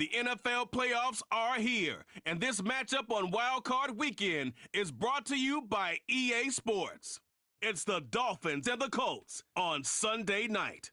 The NFL playoffs are here, and this matchup on Wild Card Weekend is brought to you by EA Sports. It's the Dolphins and the Colts on Sunday night.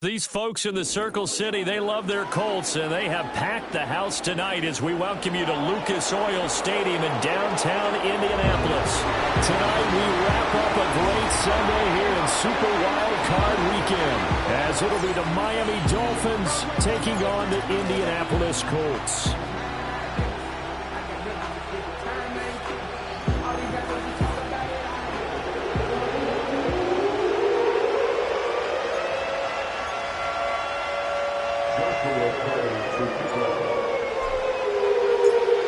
These folks in the Circle City, they love their Colts, and they have packed the house tonight as we welcome you to Lucas Oil Stadium in downtown Indianapolis. Tonight we wrap up a great Sunday here in Super Wild Card Weekend, as it'll be the Miami Dolphins taking on the Indianapolis Colts.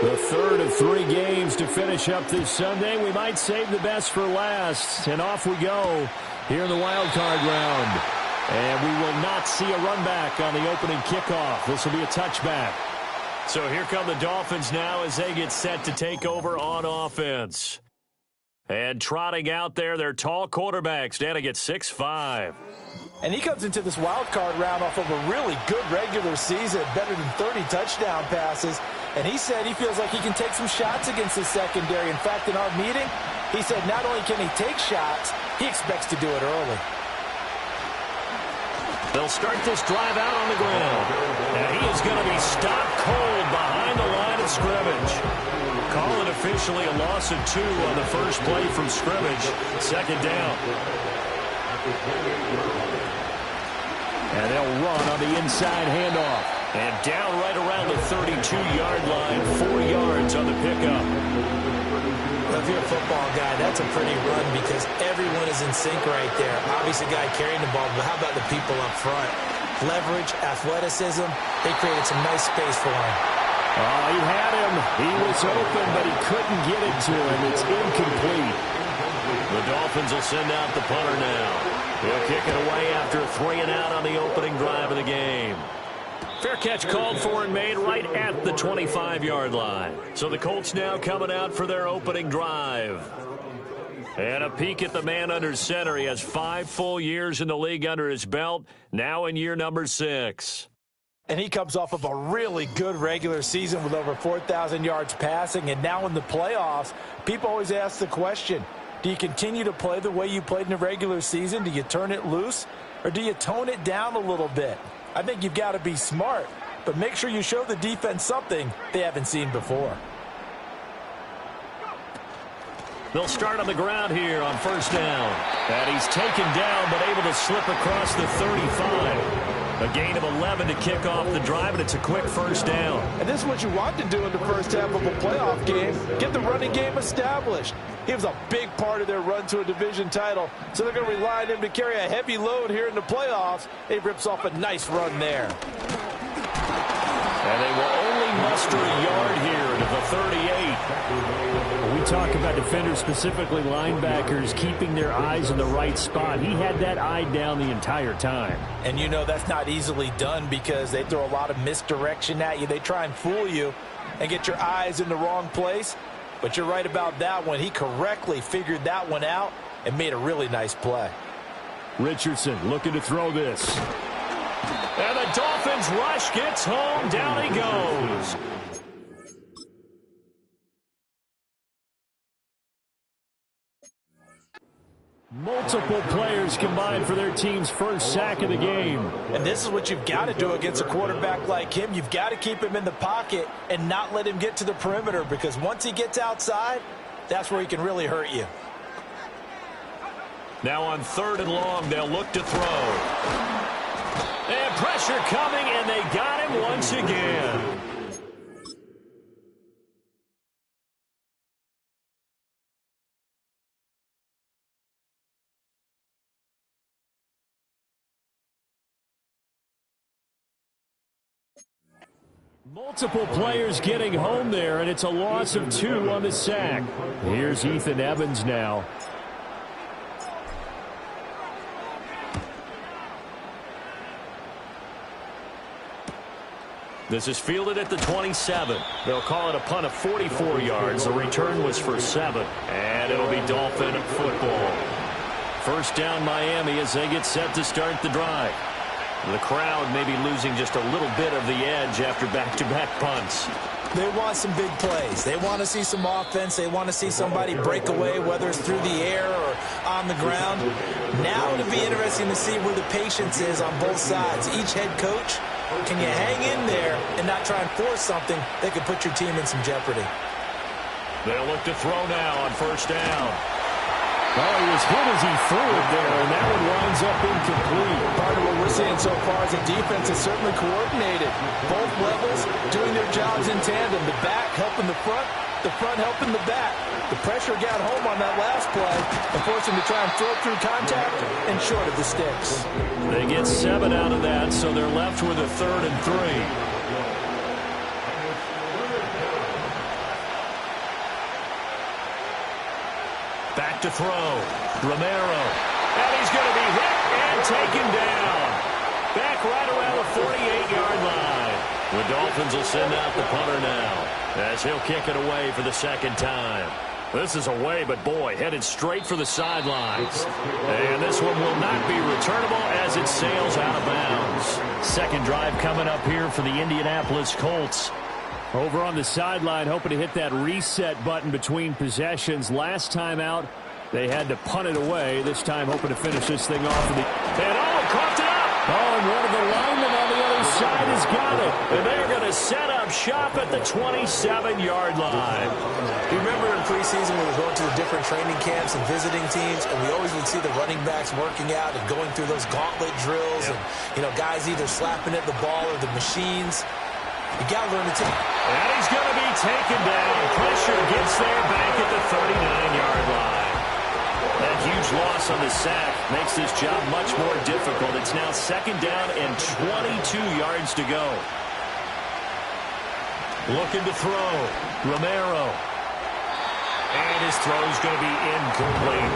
The third of three games to finish up this Sunday. We might save the best for last. And off we go here in the wild card round. And we will not see a run back on the opening kickoff. This will be a touchback. So here come the Dolphins now as they get set to take over on offense. And trotting out there, their tall quarterback standing at 6'5". And he comes into this wild card round off of a really good regular season, better than 30 touchdown passes. And he said he feels like he can take some shots against his secondary. In fact, in our meeting, he said not only can he take shots, he expects to do it early. They'll start this drive out on the ground. And he is going to be stopped cold behind the line of scrimmage. Call it officially a loss of 2 on the first play from scrimmage. Second down. And they'll run on the inside handoff. And down right around the 32-yard line, 4 yards on the pickup. Well, if you're a football guy, that's a pretty run because everyone is in sync right there. Obviously, the guy carrying the ball, but how about the people up front? Leverage, athleticism, they created some nice space for him. Oh, he had him. He was open, but he couldn't get it to him. It's incomplete. The Dolphins will send out the punter now. He'll kick it away after a 3-and-out on the opening drive of the game. Fair catch called for and made right at the 25-yard line. So the Colts now coming out for their opening drive. And a peek at the man under center. He has 5 full years in the league under his belt, now in year number 6. And he comes off of a really good regular season with over 4,000 yards passing. And now in the playoffs, people always ask the question, do you continue to play the way you played in the regular season? Do you turn it loose? Or do you tone it down a little bit? I think you've got to be smart, but make sure you show the defense something they haven't seen before. They'll start on the ground here on first down. And he's taken down, but able to slip across the 35. A gain of 11 to kick off the drive, and it's a quick first down. And this is what you want to do in the first half of a playoff game. Get the running game established. He was a big part of their run to a division title, so they're going to rely on him to carry a heavy load here in the playoffs. He rips off a nice run there. And they will only muster a yard here to the 38. We talk about defenders, specifically linebackers, keeping their eyes in the right spot. He had that eye down the entire time. And you know that's not easily done because they throw a lot of misdirection at you. They try and fool you and get your eyes in the wrong place. But you're right about that one. He correctly figured that one out and made a really nice play. Richardson looking to throw this. And the Dolphins rush gets home. Down he goes. Multiple players combined for their team's first sack of the game. And this is what you've got to do against a quarterback like him. You've got to keep him in the pocket and not let him get to the perimeter, because once he gets outside, that's where he can really hurt you. Now on 3rd and long, they'll look to throw. And pressure coming, and they got him once again. Multiple players getting home there, and it's a loss of 2 on the sack. Here's Ethan Evans now. This is fielded at the 27. They'll call it a punt of 44 yards. The return was for 7. And it'll be Dolphin football. First down Miami as they get set to start the drive. The crowd maybe losing just a little bit of the edge after back-to-back punts. They want some big plays. They want to see some offense. They want to see somebody break away, whether it's through the air or on the ground. Now it'll be interesting to see where the patience is on both sides. Each head coach, can you hang in there and not try and force something that could put your team in some jeopardy? They'll look to throw now on first down. Oh, he was hit as he threw it there, and that one winds up incomplete. Part of what we're seeing so far is the defense is certainly coordinated. Both levels doing their jobs in tandem. The back helping the front helping the back. The pressure got home on that last play and forced him to try and throw through contact and short of the sticks. They get 7 out of that, so they're left with a 3rd and 3. Back to throw. Romero. And he's going to be hit and taken down. Back right around the 48-yard line. The Dolphins will send out the punter now as he'll kick it away for the second time. This is away, but boy, headed straight for the sidelines. And this one will not be returnable as it sails out of bounds. Second drive coming up here for the Indianapolis Colts. Over on the sideline, hoping to hit that reset button between possessions. Last time out, they had to punt it away. This time, hoping to finish this thing off. And coughed it up! Oh, and one of the linemen on the other side has got it. And they're going to set up shop at the 27-yard line. You remember in preseason when we were going to the different training camps and visiting teams, and we always would see the running backs working out and going through those gauntlet drills, and guys either slapping at the ball or the machines. You got to learn to take. And he's going to be taken down. Pressure gets there back at the 39-yard line. That huge loss on the sack makes this job much more difficult. It's now second down and 22 yards to go. Looking to throw. Romero. And his throw is going to be incomplete.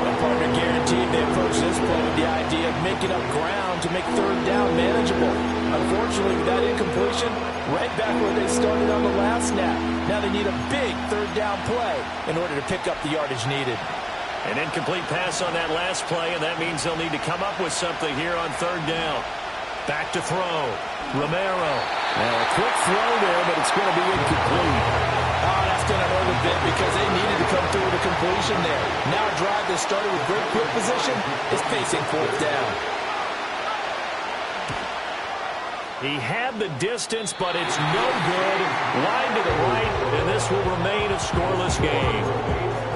The partner guaranteed they approach this play with the idea of making up ground to make third down manageable. Unfortunately, with that incompletion, right back where they started on the last snap. Now they need a big third down play in order to pick up the yardage needed. An incomplete pass on that last play, and that means they'll need to come up with something here on third down. Back to throw. Romero. Now a quick throw there, but it's going to be incomplete. Oh, that's going to hurt a bit because they needed to come through with a completion there. Now a drive that started with great quick position is facing fourth down. He had the distance, but it's no good. Wide to the right, and this will remain a scoreless game.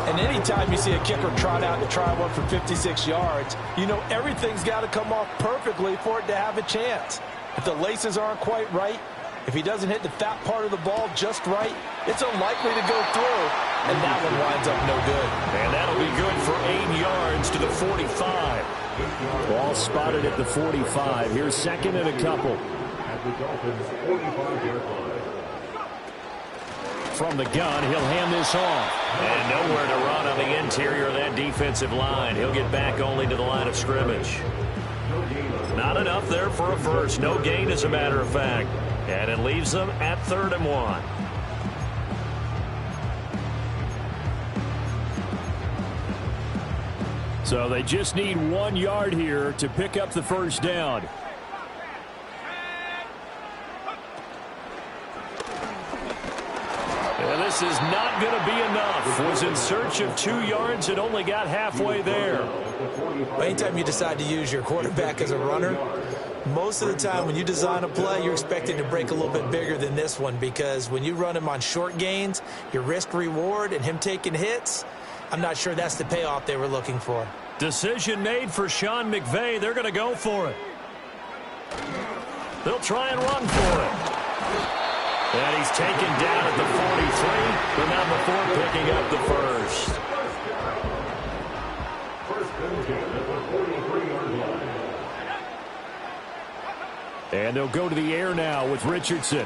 And anytime you see a kicker trot out to try one for 56 yards, you know everything's got to come off perfectly for it to have a chance. If the laces aren't quite right, if he doesn't hit the fat part of the ball just right, it's unlikely to go through, and that one winds up no good. And that'll be good for 8 yards to the 45. Ball spotted at the 45. Here's second and a couple. From the gun, he'll hand this off. And nowhere to run on the interior of that defensive line. He'll get back only to the line of scrimmage. Not enough there for a first. No gain, as a matter of fact. And it leaves them at 3rd and 1. So they just need 1 yard here to pick up the first down. And this is not going to be enough. Was in search of 2 yards and only got halfway there. Anytime you decide to use your quarterback as a runner, most of the time when you design a play, you're expecting to break a little bit bigger than this one, because when you run him on short gains, your risk reward and him taking hits, I'm not sure that's the payoff they were looking for. Decision made for Sean McVay. They're going to go for it. They'll try and run for it. And he's taken down at the 43, but not before picking up the first. And they'll go to the air now with Richardson.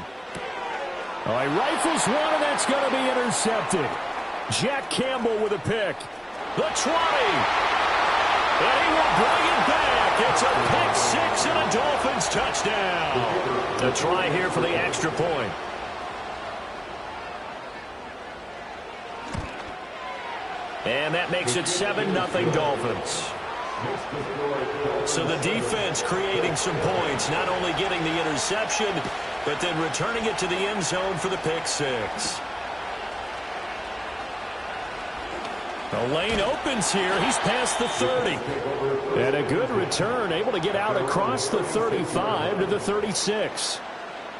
All right, rifles one, and that's going to be intercepted. Jack Campbell with a pick. The 20. And he will bring it back. It's a pick six and a Dolphins touchdown. A try here for the extra point. And that makes it 7-0 Dolphins. So the defense creating some points, not only getting the interception, but then returning it to the end zone for the pick six. The lane opens here. He's past the 30. And a good return, able to get out across the 35 to the 36.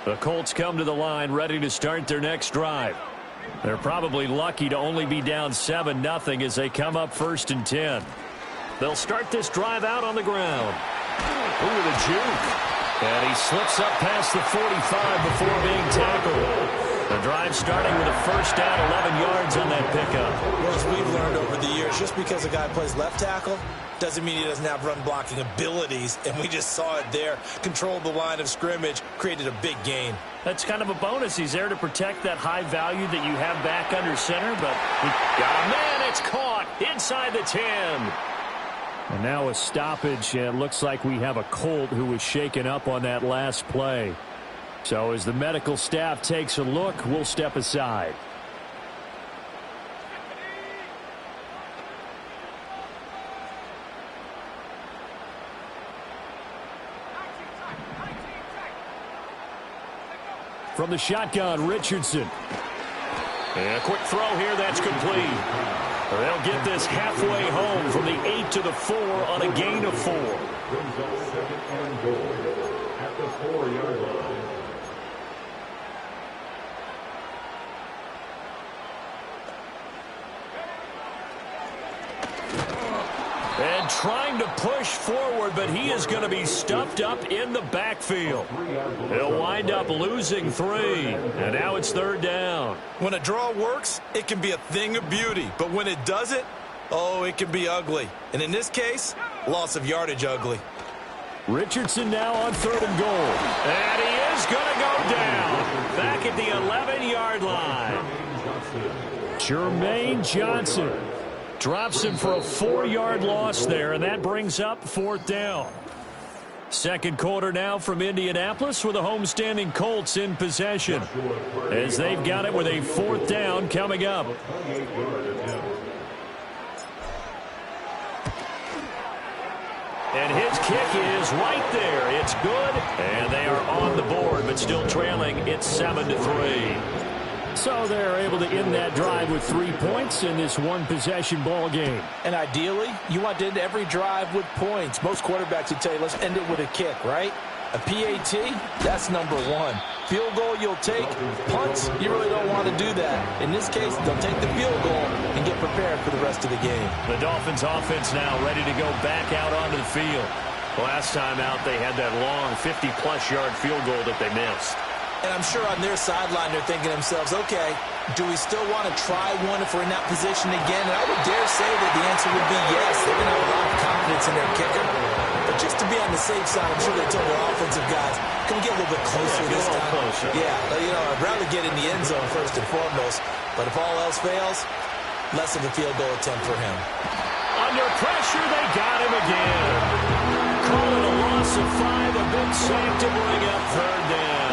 The Colts come to the line ready to start their next drive. They're probably lucky to only be down 7-0 as they come up 1st and 10. They'll start this drive out on the ground. Ooh, the juke. And he slips up past the 45 before being tackled. The drive starting with a first down, 11 yards on that pickup. Well, as we've learned over the years, just because a guy plays left tackle doesn't mean he doesn't have run blocking abilities, and we just saw it there. Controlled the line of scrimmage, created a big gain. That's kind of a bonus. He's there to protect that high value that you have back under center, but man, it's caught inside the 10. And now a stoppage, and it looks like we have a Colt who was shaken up on that last play. So as the medical staff takes a look, we'll step aside. From the shotgun, Richardson. And a quick throw here, that's complete. They'll get this halfway home from the 8 to the 4 on a gain of 4. At the 4-yard line. And trying to push forward, but he is going to be stuffed up in the backfield. He'll wind up losing 3, and now it's 3rd down. When a draw works, it can be a thing of beauty, but when it doesn't, oh, it can be ugly. And in this case, loss of yardage ugly. Richardson now on 3rd and goal. And he is going to go down back at the 11-yard line. Jermaine Johnson drops him for a 4-yard loss there, and that brings up 4th down. Second quarter now from Indianapolis with the homestanding Colts in possession as they've got it with a 4th down coming up. And his kick is right there. It's good, and they are on the board, but still trailing. It's 7-3. So they're able to end that drive with 3 points in this one-possession ball game. And ideally, you want to end every drive with points. Most quarterbacks would tell you, let's end it with a kick, right? A PAT, that's number 1. Field goal you'll take. Punts, you really don't want to do that. In this case, they'll take the field goal and get prepared for the rest of the game. The Dolphins offense now ready to go back out onto the field. Last time out, they had that long 50-plus yard field goal that they missed. And I'm sure on their sideline they're thinking to themselves, okay, do we still want to try one if we're in that position again? And I would dare say that the answer would be yes. They're going to have a lot of confidence in their kicker. But just to be on the safe side, I'm sure they told their offensive guys, can we get a little bit closer this time? Closer. Yeah, you know, I'd rather get in the end zone first and foremost. But if all else fails, less of a field goal attempt for him. Under pressure, they got him again. Call it a loss of 5, a big sack to bring up 3rd down.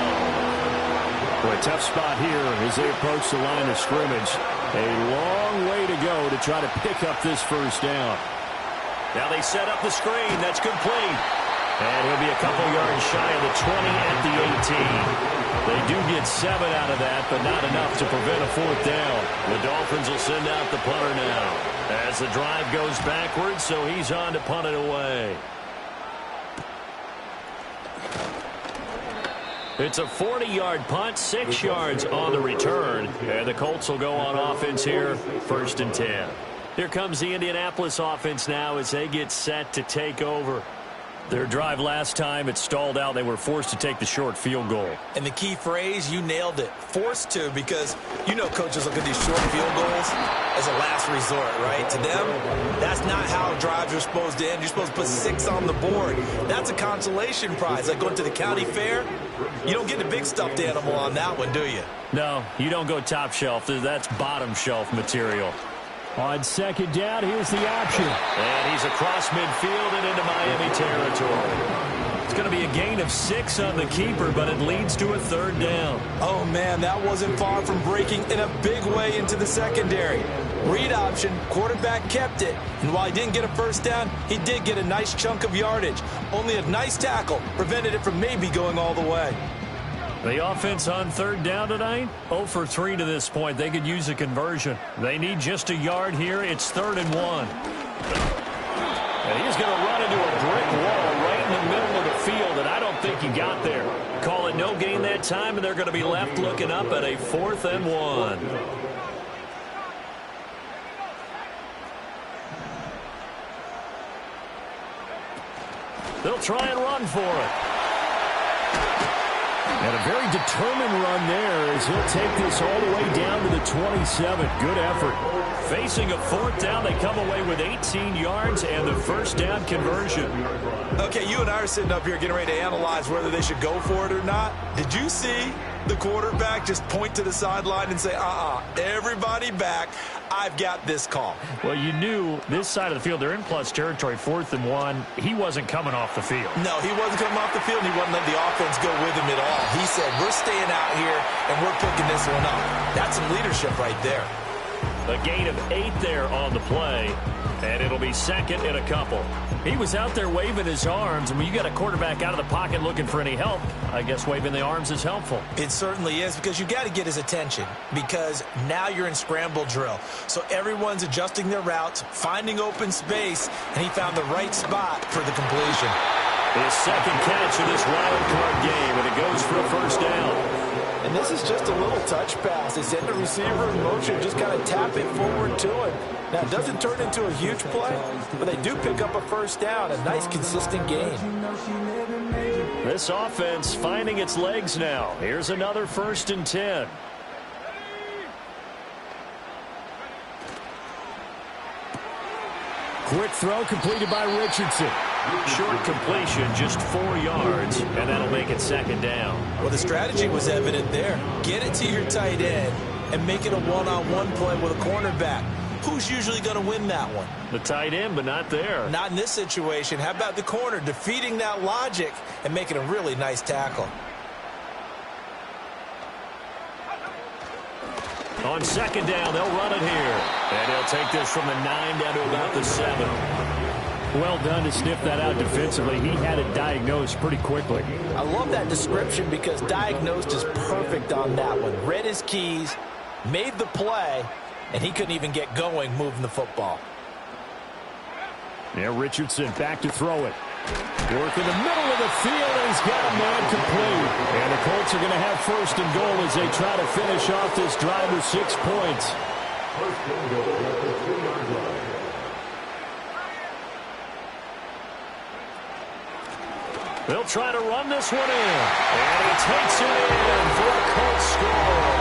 Boy, tough spot here as they approach the line of scrimmage. A long way to go to try to pick up this 1st down. Now they set up the screen. That's complete. And he'll be a couple yards shy of the 20 at the 18. They do get 7 out of that, but not enough to prevent a 4th down. The Dolphins will send out the punter now as the drive goes backwards, so he's on to punt it away. It's a 40-yard punt, 6 yards on the return. And the Colts will go on offense here, 1st and 10. Here comes the Indianapolis offense now as they get set to take over. Their drive last time, it stalled out. They were forced to take the short field goal. And the key phrase, you nailed it. Forced to, because you know coaches look at these short field goals as a last resort, right? To them, that's not how drives are supposed to end. You're supposed to put 6 on the board. That's a consolation prize. Like going to the county fair, you don't get the big stuffed animal on that one, do you? No, you don't go top shelf. That's bottom shelf material. On 2nd down, here's the option. And he's across midfield and into Miami territory. It's going to be a gain of 6 on the keeper, but it leads to a 3rd down. Oh, man, that wasn't far from breaking in a big way into the secondary. Read option, quarterback kept it. And while he didn't get a first down, he did get a nice chunk of yardage. Only a nice tackle prevented it from maybe going all the way. The offense on third down tonight, 0 for 3 to this point. They could use a conversion. They need just a yard here. It's 3rd and 1. And he's going to run into a brick wall right in the middle of the field, and I don't think he got there. Call it no gain that time, and they're going to be left looking up at a 4th and 1. They'll try and run for it. And a very determined run there as he'll take this all the way down to the 27. Good effort. Facing a 4th down, they come away with 18 yards and the first down conversion. Okay, you and I are sitting up here getting ready to analyze whether they should go for it or not. Did you see the quarterback just point to the sideline and say, everybody back, I've got this call? Well, you knew this side of the field, they're in plus territory, 4th and 1. He wasn't coming off the field. No, he wasn't coming off the field, and he wasn't letting the offense go with him at all. He said, we're staying out here, and we're picking this one up. That's some leadership right there. A gain of 8 there on the play, and it'll be 2nd and a couple. He was out there waving his arms, and when you got a quarterback out of the pocket looking for any help, I guess waving the arms is helpful. It certainly is, because you got to get his attention, because now you're in scramble drill. So everyone's adjusting their routes, finding open space, and he found the right spot for the completion. His 2nd catch in this wild card game, and it goes for a first down. And this is just a little touch pass. They send the receiver in motion, just kind of tap it forward to him. Now, it doesn't turn into a huge play, but they do pick up a first down, a nice, consistent gain. This offense finding its legs now. Here's another 1st and 10. Quick throw completed by Richardson. Short completion, just 4 yards, and that'll make it 2nd down. Well, the strategy was evident there. Get it to your tight end and make it a one-on-one play with a cornerback. Who's usually going to win that one? The tight end, but not there. Not in this situation. How about the corner defeating that logic and making a really nice tackle? On 2nd down, they'll run it here. And they'll take this from the 9 down to about the 7. Well done to sniff that out defensively. He had it diagnosed pretty quickly. I love that description because diagnosed is perfect on that one. Read his keys, made the play, and he couldn't even get going moving the football. Now Richardson back to throw it. Work in the middle of the field, and he's got a man complete. And the Colts are going to have 1st and goal as they try to finish off this drive with 6 points. 1st and goal at the 2-yard line. They'll try to run this one in. And he takes it in for a Colts score.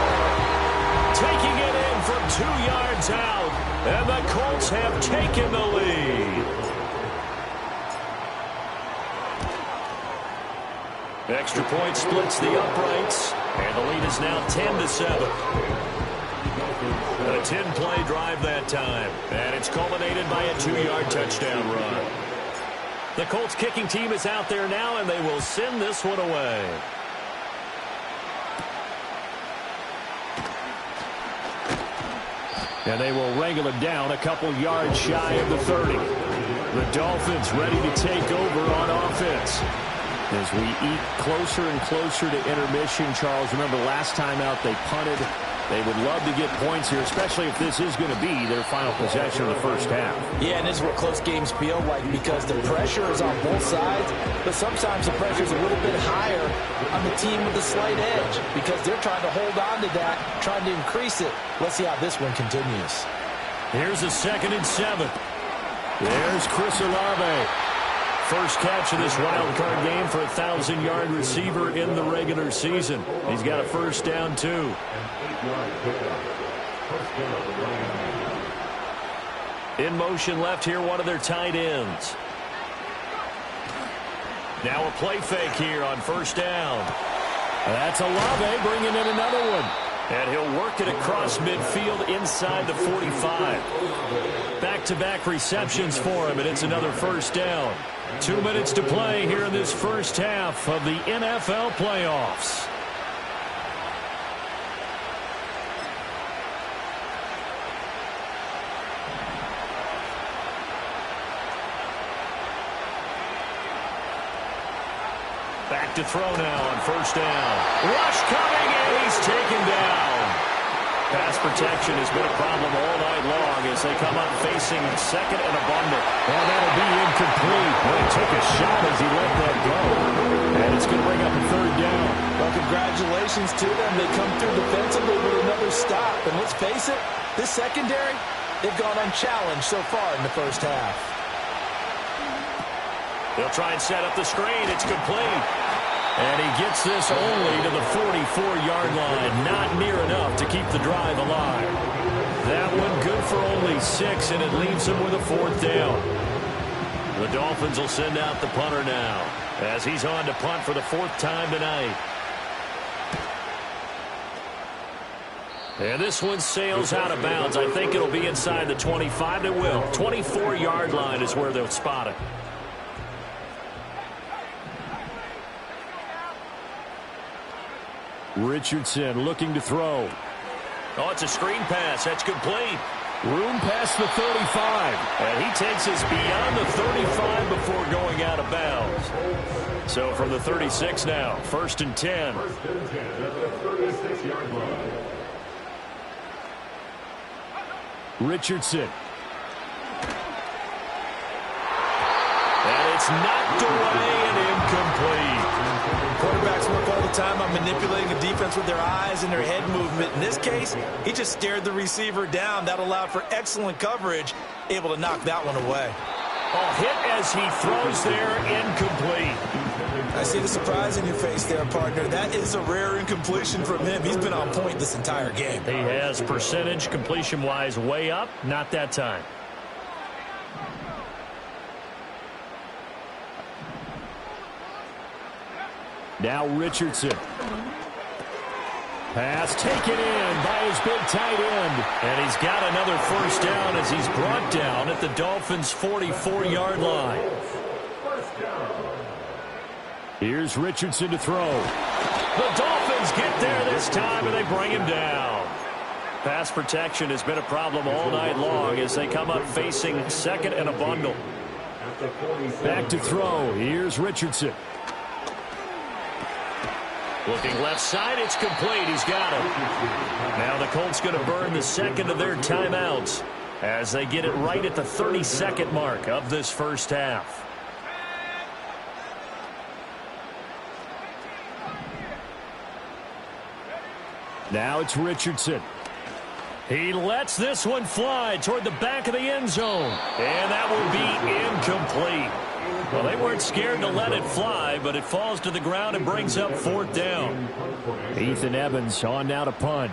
Taking it in from 2 yards out. And the Colts have taken the lead. Extra point splits the uprights. And the lead is now 10-7. A 10-play drive that time. And it's culminated by a 2-yard touchdown run. The Colts kicking team is out there now, and they will send this one away. And they will wrangle it down a couple yards shy of the 30. The Dolphins ready to take over on offense. As we eat closer and closer to intermission, Charles, remember last time out they punted. They would love to get points here, especially if this is going to be their final possession of the first half. Yeah, and this is what close games feel like because the pressure is on both sides, but sometimes the pressure is a little bit higher on the team with the slight edge because they're trying to hold on to that, trying to increase it. Let's see how this one continues. Here's a 2nd and 7. There's Chris Olave. First catch of this wild card game for a 1,000-yard receiver in the regular season. He's got a first down, too. In motion left here, one of their tight ends. Now a play fake here on first down. That's Olave bringing in another one. And he'll work it across midfield inside the 45. Back-to-back receptions for him, and it's another first down. 2 minutes to play here in this first half of the NFL playoffs. Back to throw now on first down. Rush coming, and he's taken down. Pass protection has been a problem all night long as they come up facing second and a bundle. And that'll be incomplete. Well, he took a shot as he let that go. And it's going to bring up a third down. Well, congratulations to them. They come through defensively with another stop. And let's face it, this secondary, they've gone unchallenged so far in the first half. They'll try and set up the screen. It's complete. And he gets this only to the 44-yard line. Not near enough to keep the drive alive. That one good for only 6, and it leaves him with a fourth down. The Dolphins will send out the punter now as he's on to punt for the 4th time tonight. And this one sails out of bounds. I think it'll be inside the 25. It will. 24-yard line is where they'll spot it. Richardson looking to throw. Oh, it's a screen pass. That's complete. Room past the 35. And he takes us beyond the 35 before going out of bounds. So from the 36 now, 1st and 10. First and 10 at the 36-yard line. Richardson. And it's knocked away and incomplete. Quarterbacks work all the time on manipulating a defense with their eyes and their head movement. In this case, he just stared the receiver down. That allowed for excellent coverage, able to knock that one away. A hit as he throws there, incomplete. I see the surprise in your face there, partner. That is a rare incompletion from him. He's been on point this entire game. He has percentage completion-wise way up, not that time. Now Richardson. Pass taken in by his big tight end. And he's got another first down as he's brought down at the Dolphins' 44-yard line. Here's Richardson to throw. The Dolphins get there this time, and they bring him down. Pass protection has been a problem all night long as they come up facing second and a bundle. Back to throw. Here's Richardson. Looking left side, it's complete. He's got it. Now the Colts going to burn the second of their timeouts as they get it right at the 32nd mark of this first half. Now it's Richardson. He lets this one fly toward the back of the end zone. And that will be incomplete. Well, they weren't scared to let it fly, but it falls to the ground and brings up 4th down. Ethan Evans on now to punt.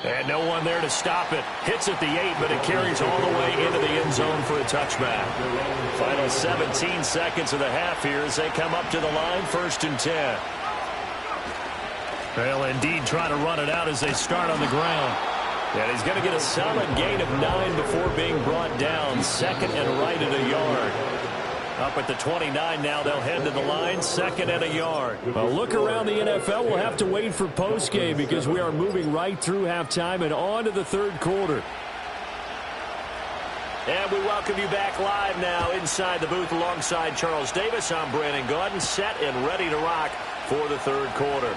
And no one there to stop it. Hits at the 8, but it carries all the way into the end zone for a touchback. Final 17 seconds of the half here as they come up to the line, 1st and 10. They'll indeed try to run it out as they start on the ground. And he's going to get a solid gain of 9 before being brought down. Second and right at a yard. Up at the 29 now, they'll head to the line, 2nd and a yard. A look around the NFL. We'll have to wait for postgame because we are moving right through halftime and on to the 3rd quarter. And we welcome you back live now inside the booth alongside Charles Davis. I'm Brandon Gaudin, set and ready to rock for the 3rd quarter.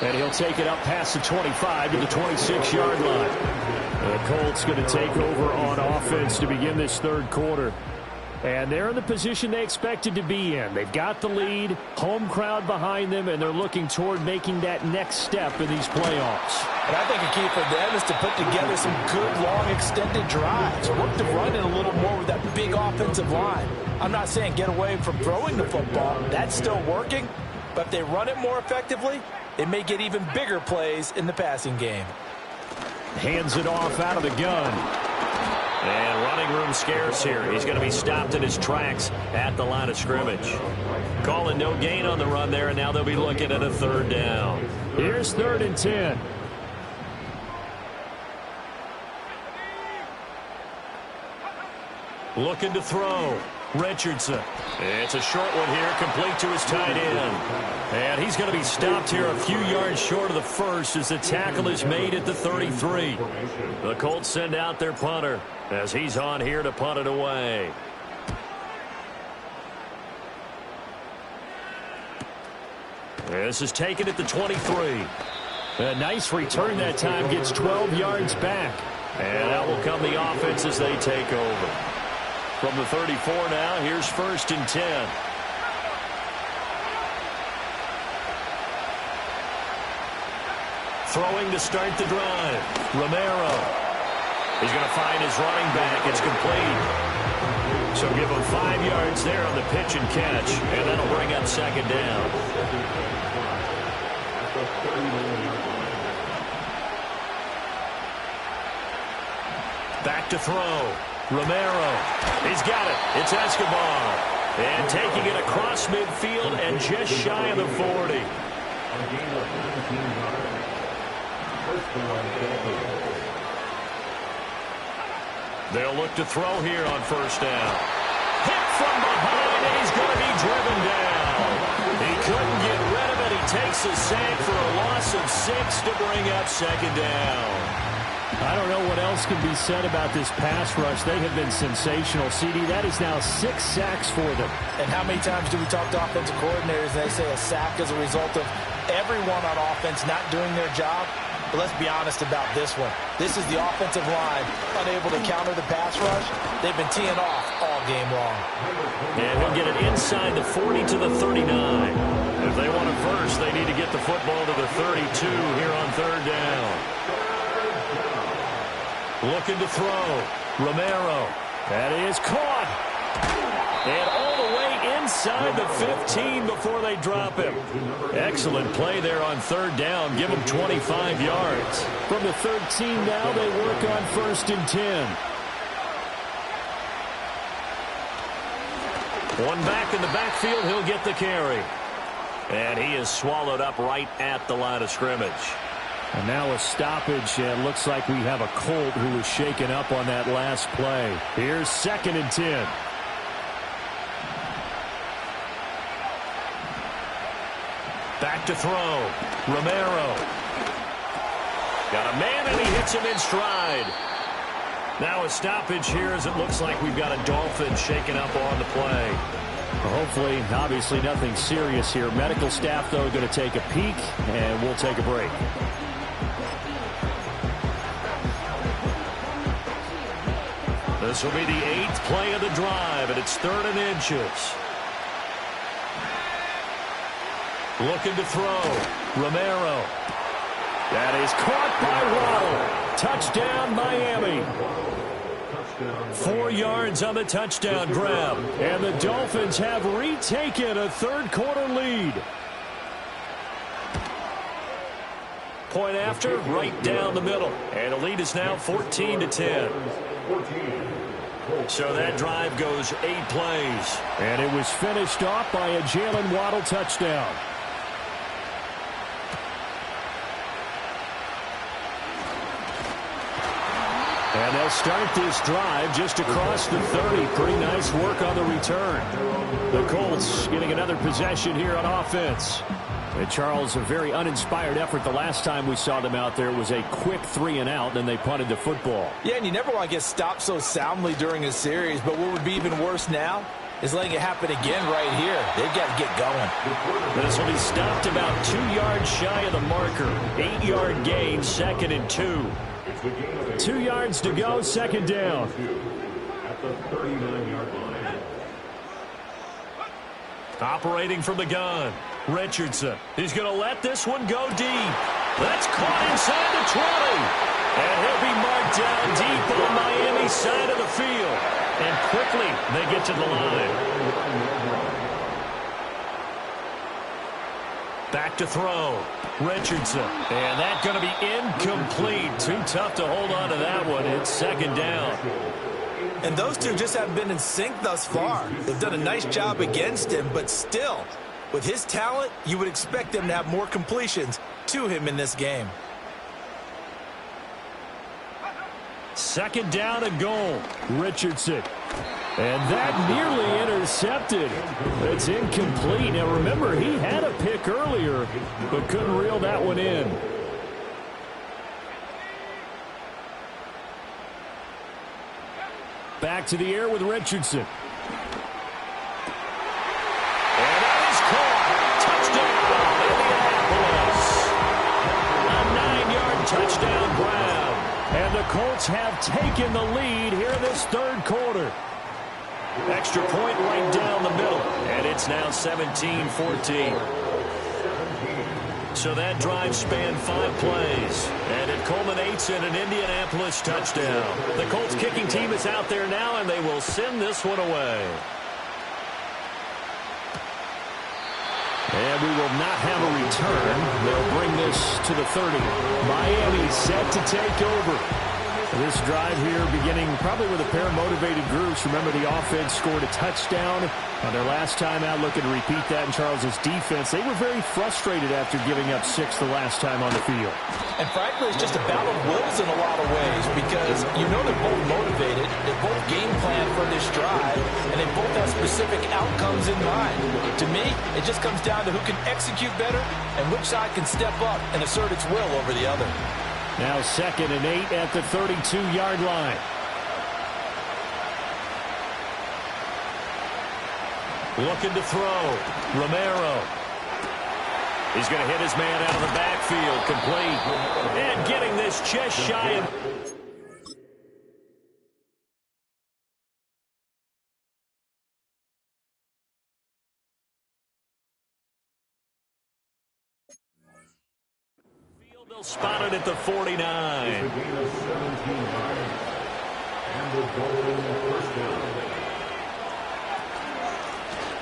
And he'll take it up past the 25 to the 26-yard line. The Colts going to take over on offense to begin this 3rd quarter. And they're in the position they expected to be in. They've got the lead, home crowd behind them, and they're looking toward making that next step in these playoffs. And I think a key for them is to put together some good, long, extended drives. Work the run in a little more with that big offensive line. I'm not saying get away from throwing the football. That's still working. But if they run it more effectively, they may get even bigger plays in the passing game. Hands it off out of the gun. And running room scarce here. He's going to be stopped in his tracks at the line of scrimmage. Calling no gain on the run there, and now they'll be looking at a 3rd down. Here's 3rd and 10. Looking to throw. Richardson. It's a short one here, complete to his tight end. And he's going to be stopped here a few yards short of the first as the tackle is made at the 33. The Colts send out their punter as he's on here to punt it away. This is taken at the 23. A nice return that time, gets 12 yards back. And out will come the offense as they take over. From the 34 now, here's 1st and 10. Throwing to start the drive. Romero. He's going to find his running back. It's complete. So give him 5 yards there on the pitch and catch. And that'll bring up 2nd down. Back to throw. Romero. He's got it. It's Escobar. And taking it across midfield and just shy of the 40. They'll look to throw here on 1st down. Hit from behind, and he's going to be driven down. He couldn't get rid of it. He takes a sack for a loss of 6 to bring up 2nd down. I don't know what else can be said about this pass rush. They have been sensational. CD, that is now 6 sacks for them. And how many times do we talk to offensive coordinators and they say a sack is a result of everyone on offense not doing their job? But let's be honest about this one. This is the offensive line unable to counter the pass rush. They've been teeing off all game long. And he'll get it inside the 40 to the 39. If they want it first, they need to get the football to the 32 here on 3rd down. Looking to throw. Romero. That is caught. And all the way inside the 15 before they drop him. Excellent play there on 3rd down. Give them 25 yards. From the 13 now, they work on 1st and 10. One back in the backfield. He'll get the carry. And he is swallowed up right at the line of scrimmage. And now a stoppage, and looks like we have a Colt who was shaken up on that last play. Here's 2nd and 10. Back to throw. Romero. Got a man, and he hits him in stride. Now a stoppage here as it looks like we've got a Dolphin shaken up on the play. Hopefully, obviously nothing serious here. Medical staff, though, going to take a peek, and we'll take a break. This will be the 8th play of the drive, and it's 3rd and inches. Looking to throw. Romero. That is caught by Waddle. Touchdown, Miami. 4 yards on the touchdown grab. And the Dolphins have retaken a 3rd quarter lead. Point after, right down the middle. And the lead is now 14-10. So that drive goes 8 plays. And it was finished off by a Jalen Waddle touchdown. And they'll start this drive just across the 30. Pretty nice work on the return. The Colts getting another possession here on offense. And Charles, a very uninspired effort. The last time we saw them out there was a quick 3 and out, then they punted the football. Yeah, and you never want to get stopped so soundly during a series, but what would be even worse now is letting it happen again right here. They've got to get going. This will be stopped about 2 yards shy of the marker. 8-yard gain, 2nd and 2. 2 yards to go, 2nd down. At the 39-yard line. Operating from the gun. Richardson. He's going to let this one go deep. That's caught inside the 20. And he'll be marked down deep on Miami's side of the field. And quickly, they get to the line. Back to throw. Richardson. And that's going to be incomplete. Too tough to hold on to that one. It's 2nd down. And those two just haven't been in sync thus far. They've done a nice job against him, but still, with his talent, you would expect them to have more completions to him in this game. 2nd down and goal. Richardson. And that nearly intercepted. It's incomplete. Now remember, he had a pick earlier, but couldn't reel that one in. Back to the air with Richardson. And that is caught. Touchdown, Indianapolis. A 9-yard touchdown grab. And the Colts have taken the lead here in this third quarter. Extra point right down the middle. And it's now 17-14. So that drive spanned 5 plays. And it culminates in an Indianapolis touchdown. The Colts kicking team is out there now, and they will send this one away. And we will not have a return. They'll bring this to the 30. Miami set to take over. This drive here beginning probably with a pair of motivated groups. Remember, the offense scored a touchdown on their last time out, looking to repeat that in Charles's defense. They were very frustrated after giving up 6 the last time on the field. And frankly, it's just a battle of wills in a lot of ways because you know they're both motivated, they both game plan for this drive, and they both have specific outcomes in mind. To me, it just comes down to who can execute better and which side can step up and assert its will over the other. Now 2nd and 8 at the 32-yard line. Looking to throw. Romero. He's going to hit his man out of the backfield. Complete. And getting this just shy of... They'll spot it at the 49.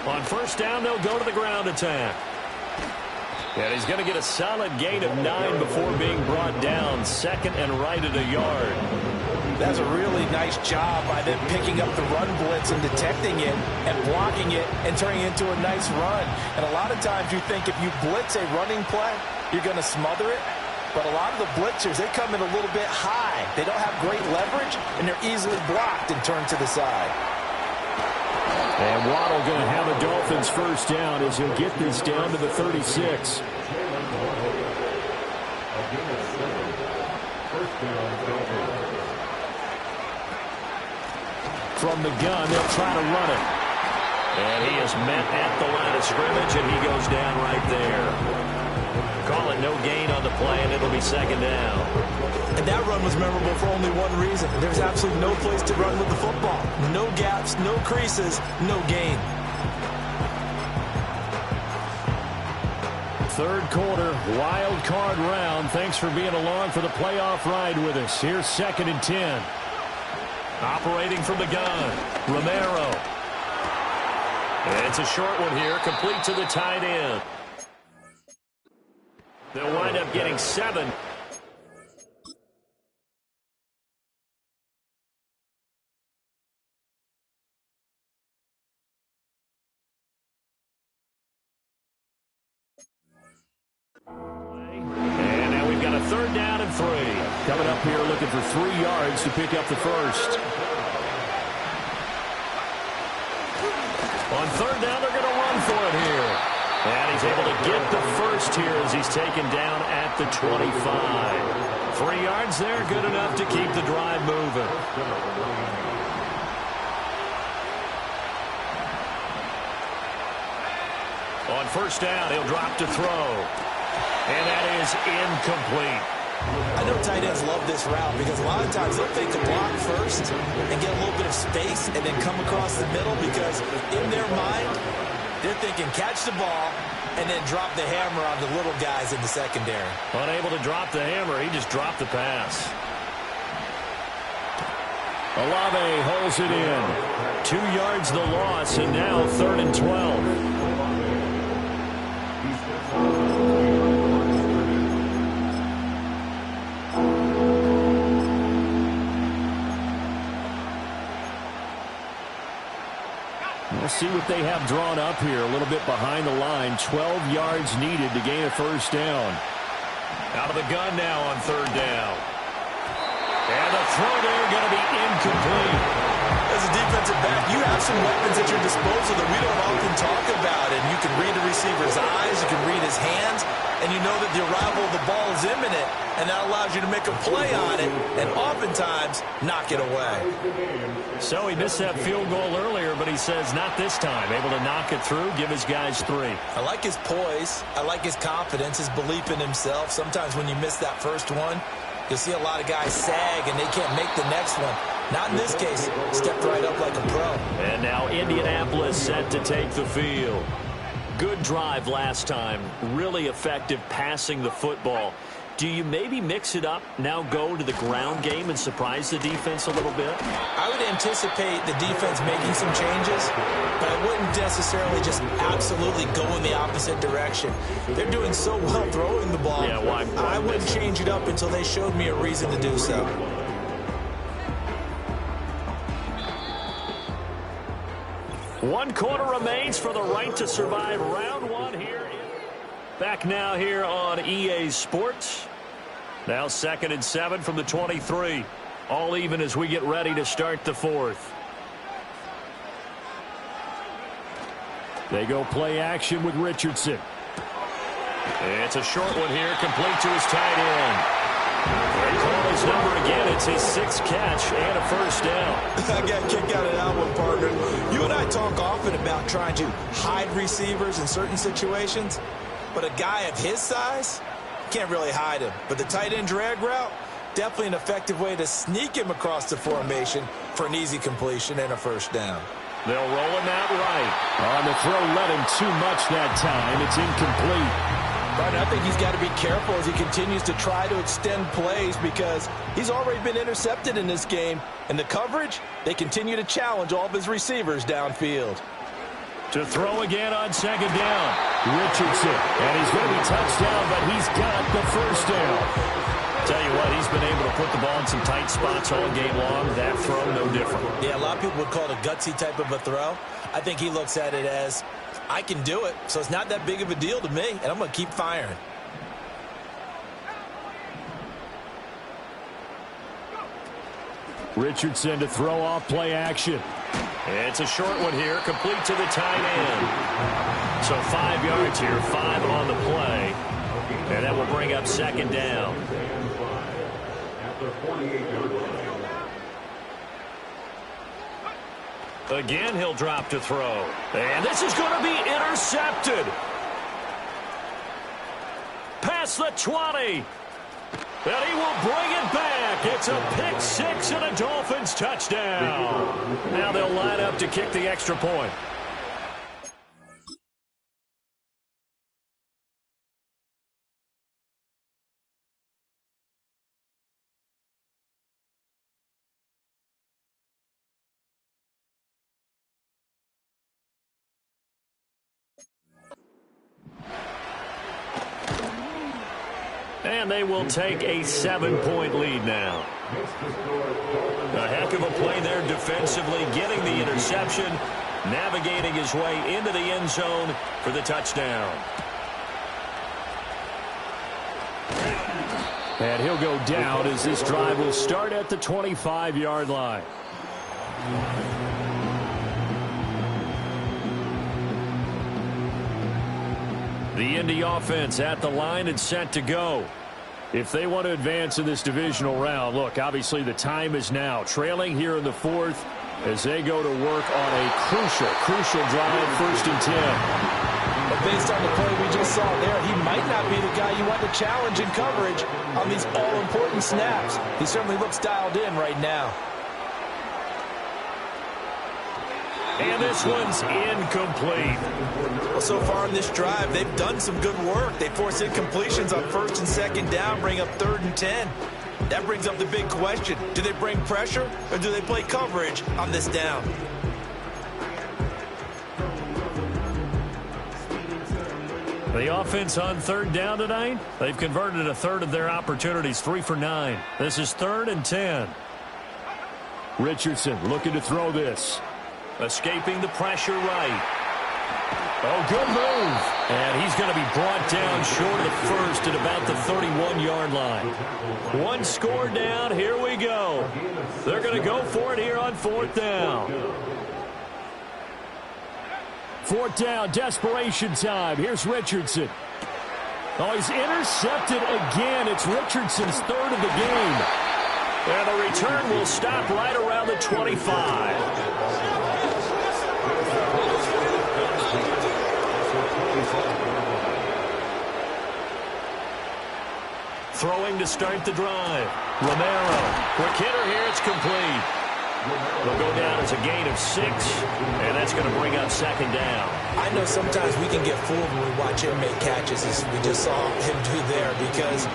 On first down, they'll go to the ground attack. And he's going to get a solid gain of 9 before being brought down. 2nd and right at a yard. That's a really nice job by them picking up the run blitz and detecting it and blocking it and turning it into a nice run. And a lot of times you think if you blitz a running play, you're going to smother it. But a lot of the blitzers, they come in a little bit high. They don't have great leverage, and they're easily blocked and turned to the side. And Waddle going to have a Dolphins first down as he'll get this down to the 36. From the gun, they'll try to run it. And he is met at the line of scrimmage, and he goes down right there. Call it no gain on the play, and it'll be 2nd down. And that run was memorable for only one reason. There's absolutely no place to run with the football. No gaps, no creases, no gain. Third quarter, wild card round. Thanks for being along for the playoff ride with us. Here's 2nd and 10. Operating from the gun, Romero. And it's a short one here, complete to the tight end. They'll wind up getting 7. And now we've got a 3rd down and 3. Coming up here looking for 3 yards to pick up the first. On 3rd down, they're going to run for it here. And he's able to get the first here as he's taken down at the 25. 3 yards there, good enough to keep the drive moving. On first down, he'll drop to throw. And that is incomplete. I know tight ends love this route because a lot of times they'll fake a block first and get a little bit of space and then come across the middle because in their mind, they're thinking catch the ball and then drop the hammer on the little guys in the secondary. Unable to drop the hammer, he just dropped the pass. Olave holds it in. 2 yards the loss, and now 3rd and 12. We'll see what they have drawn up here. A little bit behind the line. 12 yards needed to gain a first down. Out of the gun now on 3rd down. And the throw there going to be incomplete. As a defensive back, you have some weapons at your disposal that we don't often talk about. And you can read the receiver's eyes, you can read his hands, and you know that the arrival of the ball is imminent, and that allows you to make a play on it and oftentimes knock it away. So he missed that field goal earlier, but he says not this time. Able to knock it through, give his guys 3. I like his poise. I like his confidence, his belief in himself. Sometimes when you miss that first one, you'll see a lot of guys sag and they can't make the next one. Not in this case. Stepped right up like a pro. And now Indianapolis set to take the field. Good drive last time. Really effective passing the football. Do you maybe mix it up, now go to the ground game and surprise the defense a little bit? I would anticipate the defense making some changes, but I wouldn't necessarily just absolutely go in the opposite direction. They're doing so well throwing the ball. Yeah, why I wouldn't change it up until they showed me a reason to do so. One quarter remains for the right to survive round 1 here. Back now here on EA Sports. Now 2nd and 7 from the 23. All even as we get ready to start the 4th. They go play action with Richardson. It's a short one here, complete to his tight end. They call his number again. It's his 6th catch and a first down. I got a kick out of that one, partner. You and I talk often about trying to hide receivers in certain situations. But a guy of his size, can't really hide him. But the tight end drag route, definitely an effective way to sneak him across the formation for an easy completion and a first down. They'll roll him out right. On the throw, led him too much that time. It's incomplete. But I think he's got to be careful as he continues to try to extend plays because he's already been intercepted in this game. And the coverage, they continue to challenge all of his receivers downfield. To throw again on 2nd down. Richardson. And he's going to be touchdown, but he's got the first down. Tell you what, he's been able to put the ball in some tight spots all game long. That throw, no different. Yeah, a lot of people would call it a gutsy type of a throw. I think he looks at it as, I can do it, so it's not that big of a deal to me, and I'm going to keep firing. Richardson to throw off play action. It's a short one here, complete to the tight end. So 5 yards here, 5 on the play. And that will bring up 2nd down. Again, he'll drop to throw. And this is going to be intercepted. Past the 20. And he will bring it back. It's a pick 6 and a Dolphins touchdown. Now they'll line up to kick the extra point. And they will take a 7-point lead now. A heck of a play there defensively, getting the interception, navigating his way into the end zone for the touchdown. And he'll go down as this drive will start at the 25-yard line. The Indy offense at the line and set to go. If they want to advance in this divisional round, look, obviously the time is now. Trailing here in the 4th as they go to work on a crucial drive, 1st and 10. But based on the play we just saw there, he might not be the guy you want to challenge in coverage on these all-important snaps. He certainly looks dialed in right now. And this one's incomplete. Well, so far in this drive, they've done some good work. They force incompletions on 1st and 2nd down, bring up 3rd and 10. That brings up the big question. Do they bring pressure or do they play coverage on this down? The offense on 3rd down tonight, they've converted a third of their opportunities, 3 for 9. This is 3rd and 10. Richardson looking to throw this. Escaping the pressure right. Oh, good move. And he's going to be brought down short of the first at about the 31-yard line. One score down. Here we go. They're going to go for it here on 4th down. 4th down, desperation time. Here's Richardson. Oh, he's intercepted again. It's Richardson's 3rd of the game. And the return will stop right around the 25. Throwing to start the drive. Romero. Quick hitter here. It's complete. They'll go down as a gain of 6, and that's going to bring up 2nd down. I know sometimes we can get fooled when we watch him make catches, as we just saw him do there, because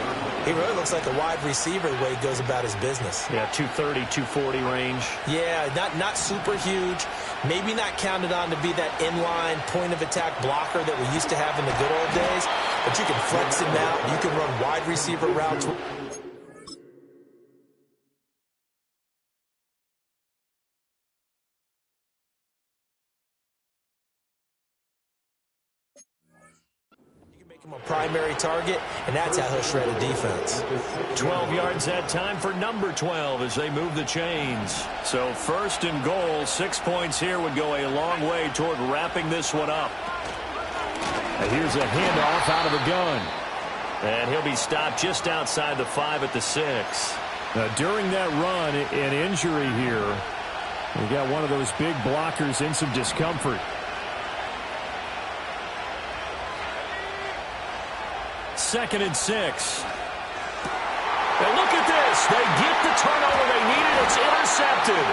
he really looks like a wide receiver the way he goes about his business. Yeah, 230, 240 range. Yeah, not super huge. Maybe not counted on to be that inline point-of-attack blocker that we used to have in the good old days, but you can flex him out. You can run wide receiver routes. Him a primary target, and that's how he'll shred a defense. 12 yards that time for number 12 as they move the chains. So 1st and goal, 6 points here would go a long way toward wrapping this one up. And here's a handoff out of the gun. And he'll be stopped just outside the 5 at the 6. Now, during that run, an injury here. We got one of those big blockers in some discomfort. 2nd and 6. And look at this. They get the turnover they needed. It's intercepted.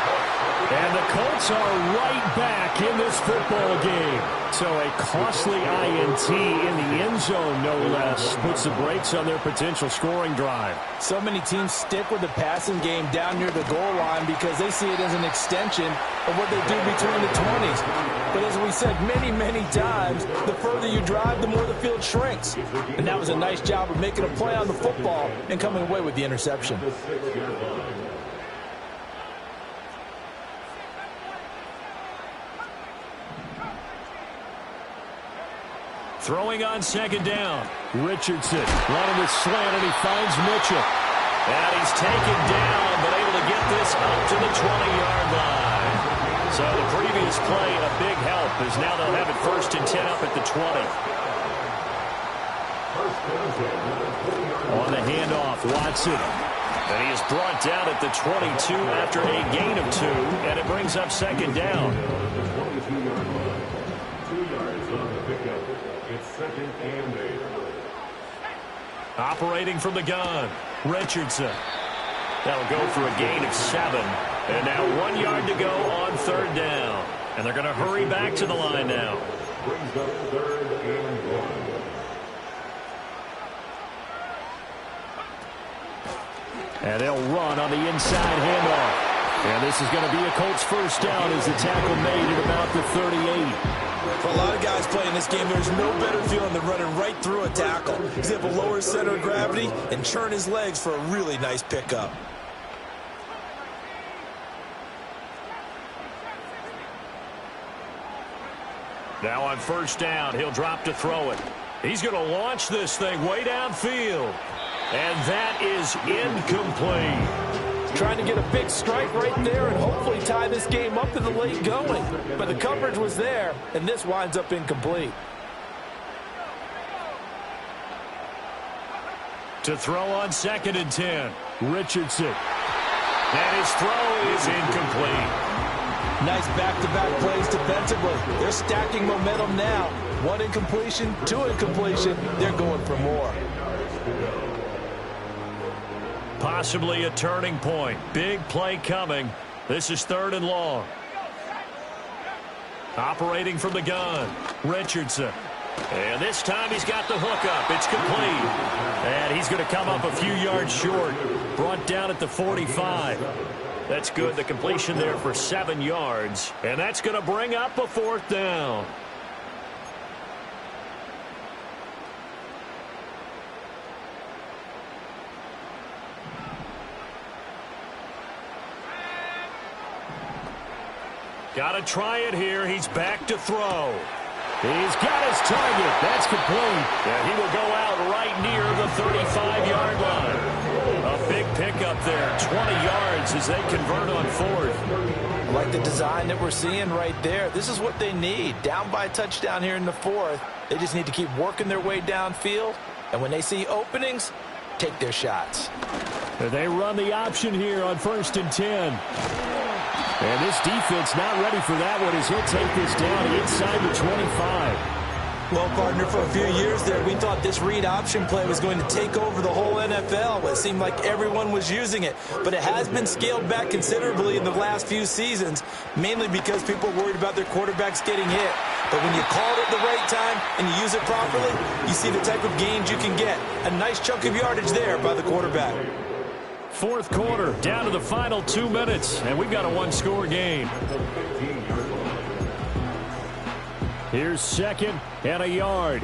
And the Colts are right back in this football game. So a costly INT in the end zone, no less, puts the brakes on their potential scoring drive. So many teams stick with the passing game down near the goal line because they see it as an extension of what they do between the 20s. But as we said many, many times, the further you drive, the more the field shrinks. And that was a nice job of making a play on the football and coming away with the interception. Throwing on 2nd down. Richardson running the slant, and he finds Mitchell. And he's taken down, but able to get this up to the 20-yard line. So the previous play, a big help, as now they'll have it 1st and 10 up at the 20. On the handoff, Watson. And he is brought down at the 22 after a gain of 2, and it brings up 2nd down. 2 yards on the pickup. It's 2nd and 8. Operating from the gun, Richardson. That'll go for a gain of 7. And now 1 yard to go on 3rd down. And they're going to hurry back to the line now. Brings up 3rd and 1. And they'll run on the inside handoff. And this is going to be a Colts 1st down as the tackle made at about the 38. For a lot of guys playing this game, there's no better feeling than running right through a tackle. He's able to lower his center of gravity and churn his legs for a really nice pickup. Now on 1st down, he'll drop to throw it. He's going to launch this thing way downfield. And that is incomplete. Trying to get a big strike right there and hopefully tie this game up in the late going. But the coverage was there, and this winds up incomplete. To throw on 2nd and 10, Richardson. And his throw is incomplete. Nice back-to-back plays defensively. They're stacking momentum now. 1 incompletion, 2 incompletion. They're going for more. Possibly a turning point. Big play coming. This is 3rd and long. Operating from the gun, Richardson. And this time he's got the hook up. It's complete. And he's going to come up a few yards short. Brought down at the 45. That's good. The completion there for 7 yards. And that's going to bring up a 4th down. Got to try it here. He's back to throw. He's got his target. That's complete. And he will go out right near the 35-yard line. A big pickup there. 20 yards as they convert on fourth. I like the design that we're seeing right there. This is what they need. Down by a touchdown here in the fourth. They just need to keep working their way downfield. And when they see openings, take their shots. They run the option here on 1st and 10. And this defense not ready for that one as he'll take this down inside the 25. Well, partner, for a few years there, we thought this read option play was going to take over the whole NFL. It seemed like everyone was using it. But it has been scaled back considerably in the last few seasons, mainly because people are worried about their quarterbacks getting hit. But when you call it at the right time and you use it properly, you see the type of gains you can get. A nice chunk of yardage there by the quarterback. Fourth quarter, down to the final 2 minutes, and we've got a one-score game. Here's 2nd and a yard.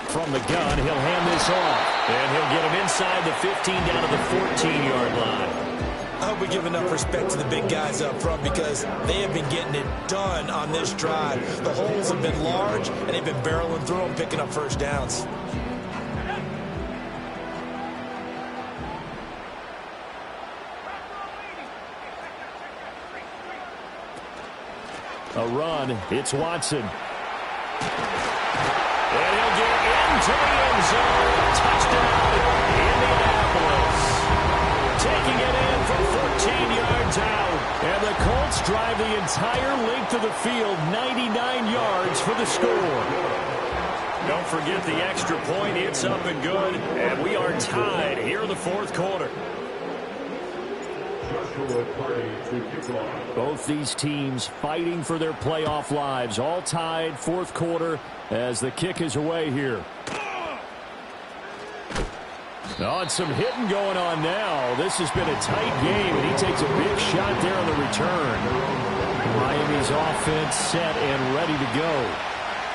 From the gun, he'll hand this off, and he'll get him inside the 15 down to the 14-yard line. I hope we give enough respect to the big guys up front because they have been getting it done on this drive. The holes have been large, and they've been barreling through them, picking up first downs. A run. It's Watson. And he'll get into the end zone. Touchdown, Indianapolis. Taking it in from 14 yards out. And the Colts drive the entire length of the field, 99 yards for the score. Don't forget the extra point. It's up and good. And we are tied here in the fourth quarter. Both these teams fighting for their playoff lives. All tied, fourth quarter, as the kick is away here. Oh, and some hitting going on now. This has been a tight game, and he takes a big shot there on the return. Miami's offense set and ready to go.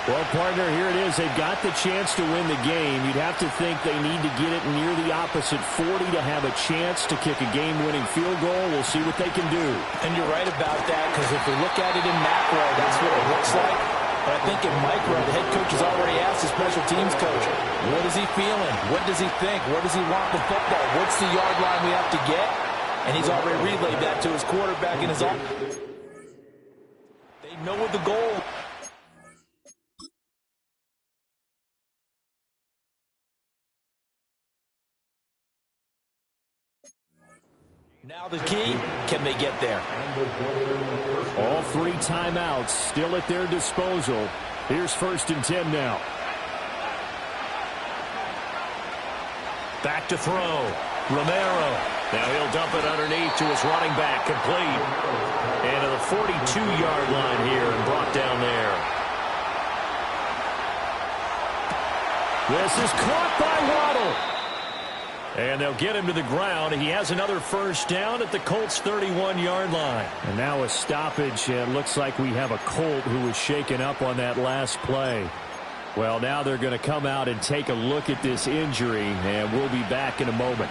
Well, partner, here it is. They've got the chance to win the game. You'd have to think they need to get it near the opposite 40 to have a chance to kick a game-winning field goal. We'll see what they can do. And you're right about that, because if we look at it in macro, that's what it looks like. But I think in micro, the head coach has already asked the special teams coach, what is he feeling? What does he think? Where does he want the football? What's the yard line we have to get? And he's already relayed that to his quarterback in his office. They know what the goal is. Now the key, can they get there? All three timeouts still at their disposal. Here's 1st and 10 now. Back to throw. Romero. Now he'll dump it underneath to his running back. Complete. And to the 42-yard line here and brought down there. This is caught by Waddle. And they'll get him to the ground. He has another first down at the Colts' 31-yard line. And now a stoppage. It looks like we have a Colt who was shaken up on that last play. Well, now they're going to come out and take a look at this injury, and we'll be back in a moment.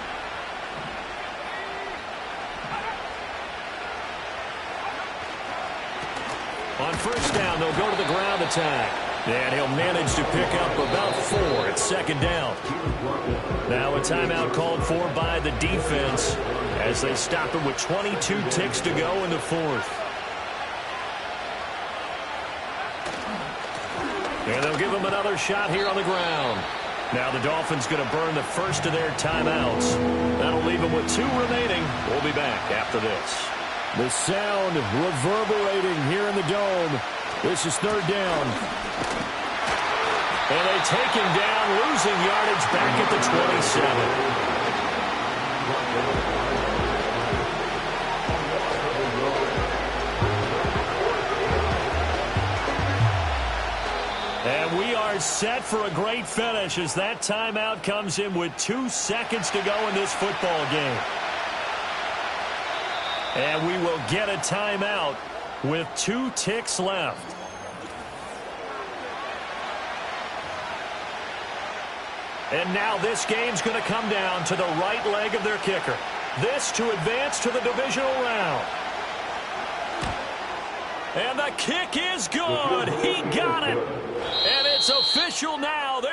On first down, they'll go to the ground attack. And he'll manage to pick up about 4 at 2nd down. Now a timeout called for by the defense as they stop him with 22 ticks to go in the fourth. And they'll give him another shot here on the ground. Now the Dolphins going to burn the first of their timeouts. That'll leave them with 2 remaining. We'll be back after this. The sound reverberating here in the dome. This is 3rd down. And they take him down, losing yardage back at the 27. And we are set for a great finish as that timeout comes in with 2 seconds to go in this football game. And we will get a timeout with 2 ticks left. And now this game's going to come down to the right leg of their kicker. This to advance to the divisional round. And the kick is good. He got it. And it's official now.